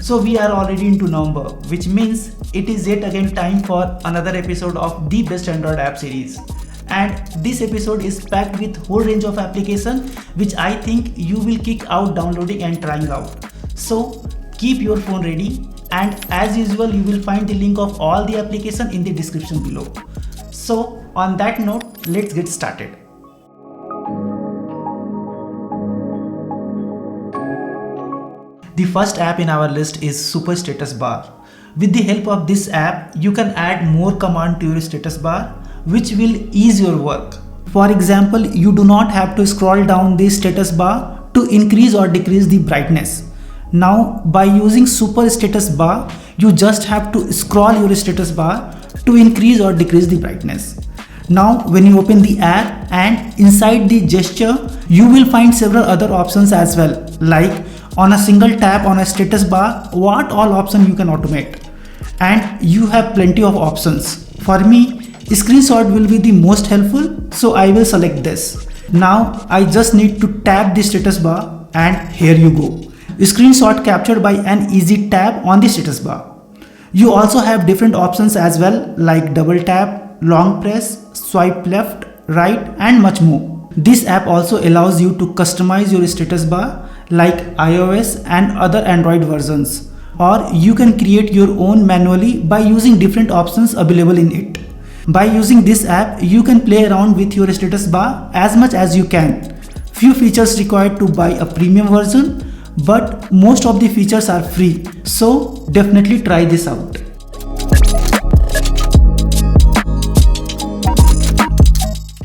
So we are already into November, which means it is yet again time for another episode of the best Android app series. And this episode is packed with whole range of applications which I think you will kick out downloading and trying out. So keep your phone ready, and as usual you will find the link of all the application in the description below. So on that note, let's get started. The first app in our list is Super Status Bar. With the help of this app, you can add more command to your status bar, which will ease your work. For example, you do not have to scroll down the status bar to increase or decrease the brightness. Now, by using Super Status Bar, you just have to scroll your status bar to increase or decrease the brightness. Now, when you open the app and inside the gesture, you will find several other options as well, like on a single tap on a status bar, what all options you can automate. And you have plenty of options. For me, screenshot will be the most helpful, so I will select this. Now I just need to tap the status bar and here you go. Screenshot captured by an easy tap on the status bar. You also have different options as well, like double tap, long press, swipe left, right, and much more. This app also allows you to customize your status bar like iOS and other Android versions, or you can create your own manually by using different options available in it. By using this app, you can play around with your status bar as much as you can. Few features required to buy a premium version, but most of the features are free, so definitely try this out.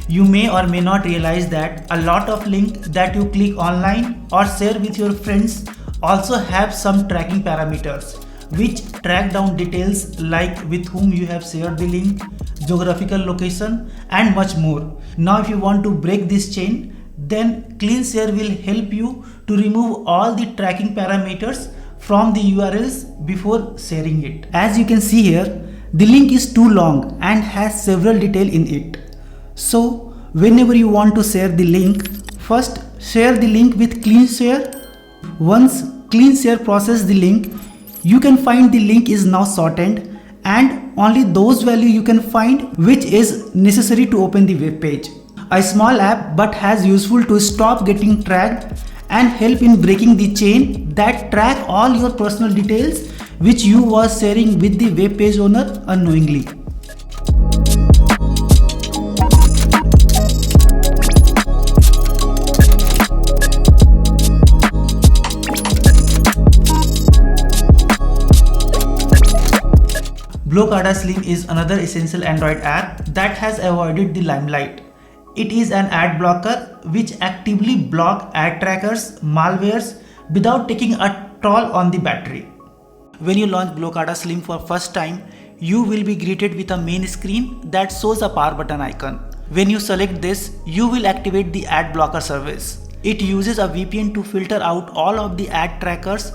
You may or may not realize that a lot of links that you click online or share with your friends also have some tracking parameters which track down details like with whom you have shared the link, geographical location, and much more. Now if you want to break this chain, then CleanShare will help you to remove all the tracking parameters from the URLs before sharing it. As you can see here, the link is too long and has several details in it. So whenever you want to share the link, first share the link with CleanShare. Once CleanShare processes the link, you can find the link is now shortened and only those values you can find which is necessary to open the web page. A small app but has useful to stop getting tracked and help in breaking the chain that track all your personal details which you was sharing with the web page owner unknowingly. Blocada Slim is another essential Android app that has avoided the limelight. It is an ad blocker which actively blocks ad trackers, malwares without taking a toll on the battery. When you launch Blocada Slim for first time, you will be greeted with a main screen that shows a power button icon. When you select this, you will activate the ad blocker service. It uses a VPN to filter out all of the ad trackers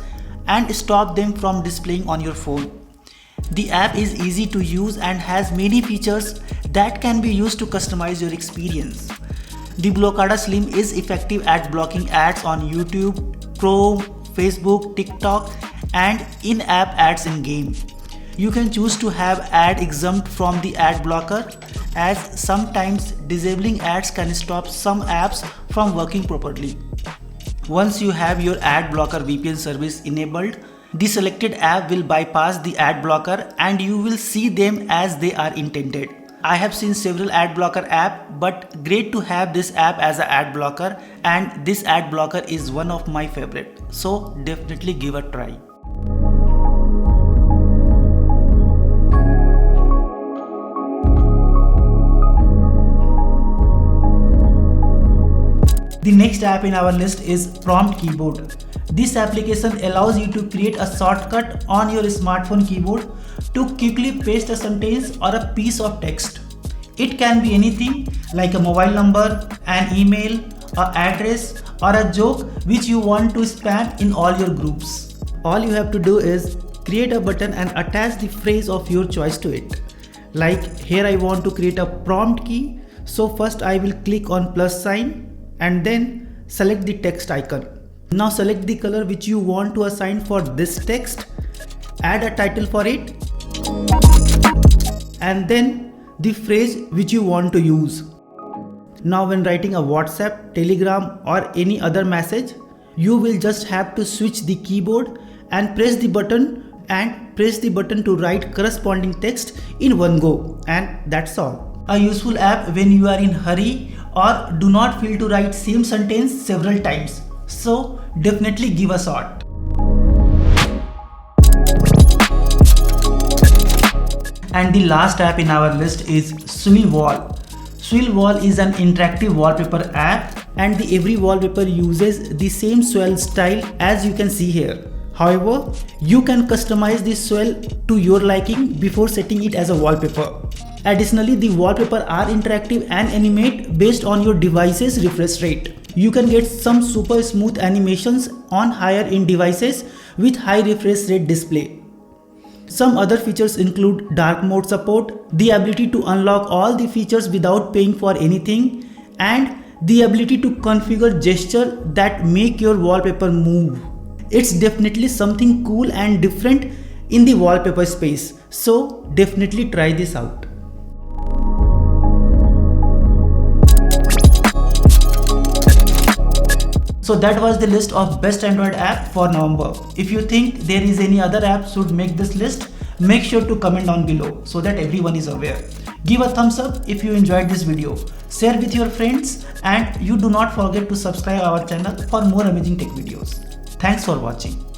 and stop them from displaying on your phone. The app is easy to use and has many features that can be used to customize your experience. The Blocada Slim is effective at blocking ads on YouTube, Chrome, Facebook, TikTok, and in-app ads in game. You can choose to have ad exempt from the ad blocker, as sometimes disabling ads can stop some apps from working properly. Once you have your ad blocker VPN service enabled, the selected app will bypass the ad blocker and you will see them as they are intended. I have seen several ad blocker apps, but great to have this app as an ad blocker, and this ad blocker is one of my favorite. So definitely give a try. The next app in our list is Prompt Keyboard. This application allows you to create a shortcut on your smartphone keyboard to quickly paste a sentence or a piece of text. It can be anything like a mobile number, an email, an address, or a joke which you want to spam in all your groups. All you have to do is create a button and attach the phrase of your choice to it. Like here I want to create a prompt key, so first I will click on plus sign and then select the text icon. Now select the color which you want to assign for this text, add a title for it, and then the phrase which you want to use. Now when writing a WhatsApp, Telegram or any other message, you will just have to switch the keyboard and press the button to write corresponding text in one go, and that's all. A useful app when you are in hurry or do not feel to write same sentence several times. So definitely give a shot. And the last app in our list is Swirlwall. Swirlwall is an interactive wallpaper app, and every wallpaper uses the same swirl style as you can see here. However, you can customize the swirl to your liking before setting it as a wallpaper. Additionally, the wallpaper are interactive and animate based on your device's refresh rate. You can get some super smooth animations on higher end devices with high refresh rate display. Some other features include dark mode support, the ability to unlock all the features without paying for anything, and the ability to configure gesture that make your wallpaper move. It's definitely something cool and different in the wallpaper space, so definitely try this out. So that was the list of best Android app for November. If you think there is any other app should make this list, make sure to comment down below so that everyone is aware. Give a thumbs up if you enjoyed this video. Share with your friends, and you do not forget to subscribe our channel for more amazing tech videos. Thanks for watching.